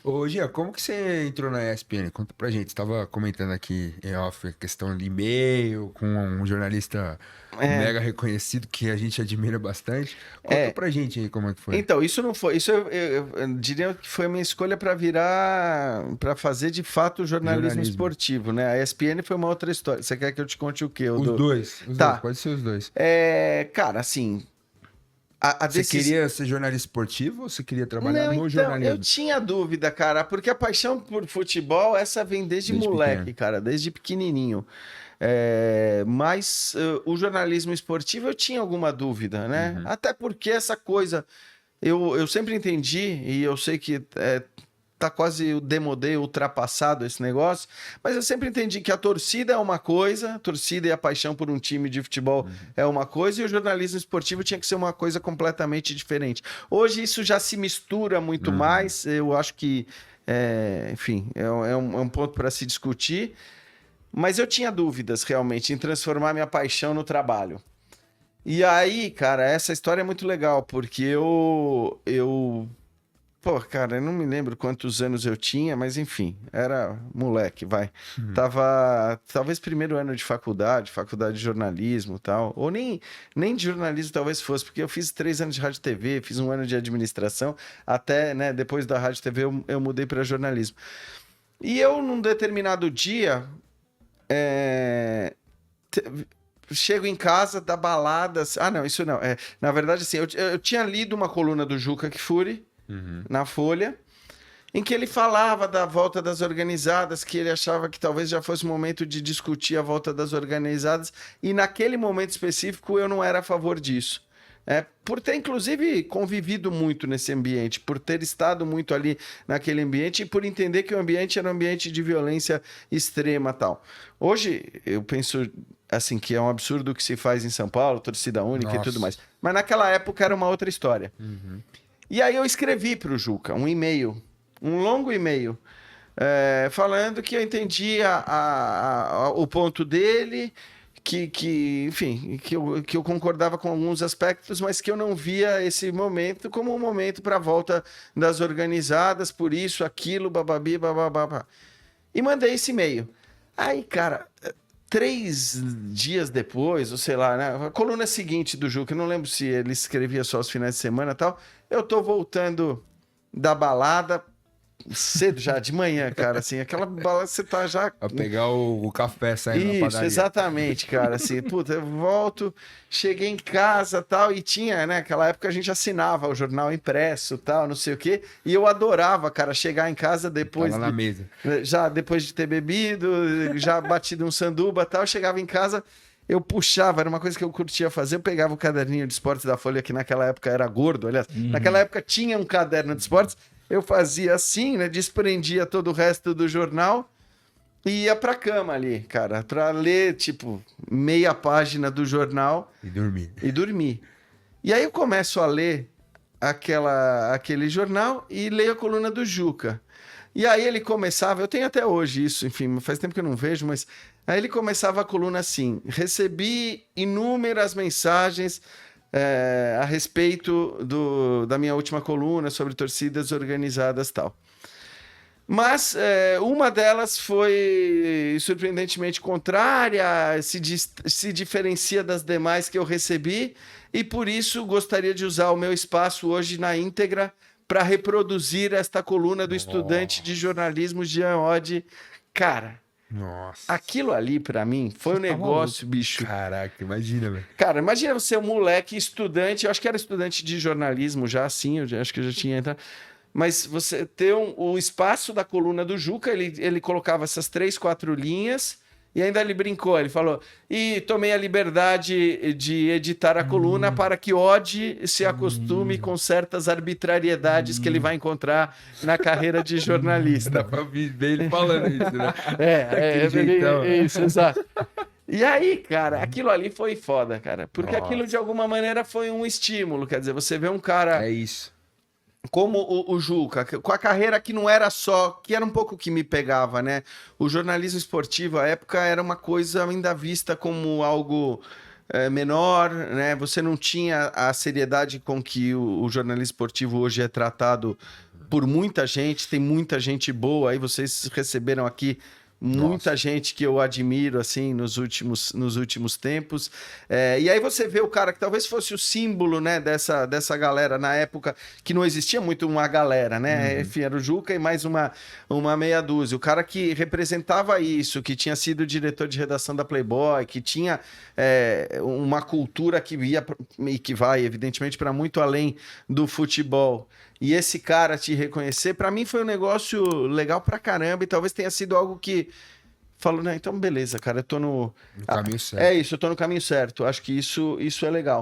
Ô, Gia, como que você entrou na ESPN? Conta pra gente. Você tava comentando aqui em off a questão de e-mail com um jornalista É, mega reconhecido que a gente admira bastante. Conta é. pra gente aí como é que foi. Então, isso não foi. Isso eu diria que foi a minha escolha para fazer de fato o jornalismo Jornalismo. esportivo, né? A ESPN foi uma outra história. Você quer que eu te conte o quê? O do... Os dois, Tá. pode ser os dois. Cara, assim, a Você decisão. queria ser jornalista esportivo ou você queria trabalhar Não, no então, eu jornalismo? tinha dúvida, cara, porque a paixão por futebol, essa vem desde Desde moleque, pequeno. cara, desde pequenininho. Mas o jornalismo esportivo eu tinha alguma dúvida, né? Uhum. Até porque essa coisa. Eu sempre entendi, e eu sei que tá quase o demodê, ultrapassado esse negócio, mas eu sempre entendi que a torcida é uma coisa, a torcida e a paixão por um time de futebol Uhum. é uma coisa, e o jornalismo esportivo tinha que ser uma coisa completamente diferente. Hoje isso já se mistura muito Uhum. mais, eu acho que, enfim, é um ponto para se discutir, mas eu tinha dúvidas realmente em transformar minha paixão no trabalho. E aí, cara, essa história é muito legal, porque pô, cara, eu não me lembro quantos anos eu tinha, mas enfim, era moleque, vai. Uhum. Tava, talvez primeiro ano de faculdade, faculdade de jornalismo e tal, ou nem de jornalismo talvez fosse, porque eu fiz 3 anos de rádio e TV, fiz um ano de administração, até, né, depois da rádio e TV eu mudei para jornalismo. E eu, num determinado dia, é, chego em casa da balada. Ah, não, isso não. Na verdade, assim, eu tinha lido uma coluna do Juca Kfouri Uhum. na Folha, em que ele falava da volta das organizadas, que ele achava que talvez já fosse o momento de discutir a volta das organizadas, e naquele momento específico eu não era a favor disso. Por ter, inclusive, convivido muito nesse ambiente, por ter estado muito ali naquele ambiente e por entender que o ambiente era um ambiente de violência extrema tal. Hoje, eu penso assim que é um absurdo o que se faz em São Paulo, torcida única e tudo Nossa. mais. Mas naquela época era uma outra história. Uhum. E aí eu escrevi para o Juca um e-mail, um longo e-mail, falando que eu entendia o ponto dele, enfim, que eu concordava com alguns aspectos, mas que eu não via esse momento como um momento para a volta das organizadas, por isso, aquilo, bababi, bababá. E mandei esse e-mail. Aí, cara, 3 dias depois, ou sei lá, né? A coluna seguinte do Juca, eu não lembro se ele escrevia só aos finais de semana e tal. Eu tô voltando da balada cedo já, de manhã, cara, assim, aquela balada você tá já. Pra pegar o café saindo na Isso, padaria. exatamente, cara, assim, puta, eu volto, cheguei em casa tal, e tinha, né, naquela época a gente assinava o jornal impresso tal, não sei o quê, e eu adorava, cara, chegar em casa Tá depois lá na mesa. já depois de ter bebido, já batido um sanduba tal, eu chegava em casa, eu puxava, era uma coisa que eu curtia fazer, eu pegava o caderninho de esportes da Folha, que naquela época era gordo, aliás, naquela Uhum. época tinha um caderno de esportes, eu fazia assim, né, desprendia todo o resto do jornal e ia pra cama ali, cara, pra ler, tipo, meia página do jornal E dormir. e dormir. E aí eu começo a ler aquele jornal e leio a coluna do Juca. E aí ele começava, eu tenho até hoje isso, enfim, faz tempo que eu não vejo, mas aí ele começava a coluna assim: recebi inúmeras mensagens a respeito da minha última coluna sobre torcidas organizadas tal. Mas uma delas foi surpreendentemente contrária, se diferencia das demais que eu recebi, e por isso gostaria de usar o meu espaço hoje na íntegra para reproduzir esta coluna do estudante de Nossa. jornalismo Jean Oddi. Cara, Nossa. aquilo ali para mim foi Você um tá maluco. negócio, bicho. Caraca, imagina, velho. Cara, imagina você, um moleque estudante, eu acho que era estudante de jornalismo já, assim, acho que eu já tinha entrado. Mas você ter o espaço da coluna do Juca, ele colocava essas 3, 4 linhas e ainda ele brincou. Ele falou: e tomei a liberdade de editar a coluna Hum, para que Ode se acostume hum, com certas arbitrariedades que ele vai hum. encontrar na carreira de jornalista. Dá pra ver ele falando isso, né? É Daquele jeitão. isso, exato. E aí, cara, aquilo ali foi foda, cara. Porque aquilo, de Nossa. alguma maneira, foi um estímulo. Quer dizer, você vê um cara É isso. como o Juca, com a carreira que não era só, que era um pouco o que me pegava, né? O jornalismo esportivo, à época, era uma coisa ainda vista como algo menor, né? Você não tinha a seriedade com que o jornalismo esportivo hoje é tratado por muita gente, tem muita gente boa. Aí vocês receberam aqui muita gente que eu admiro, assim, nos últimos tempos. E aí você vê o cara que talvez fosse o símbolo, né, dessa galera na época, que não existia muito uma galera, né? Enfim, era o Juca e mais uma meia dúzia. O cara que representava isso, que tinha sido diretor de redação da Playboy, que tinha uma cultura que ia e que vai, evidentemente, para muito além do futebol. E esse cara te reconhecer, pra mim foi um negócio legal pra caramba e talvez tenha sido algo que falou, né, então beleza, cara, eu tô no No caminho certo. É isso, eu tô no caminho certo. Acho que isso é legal.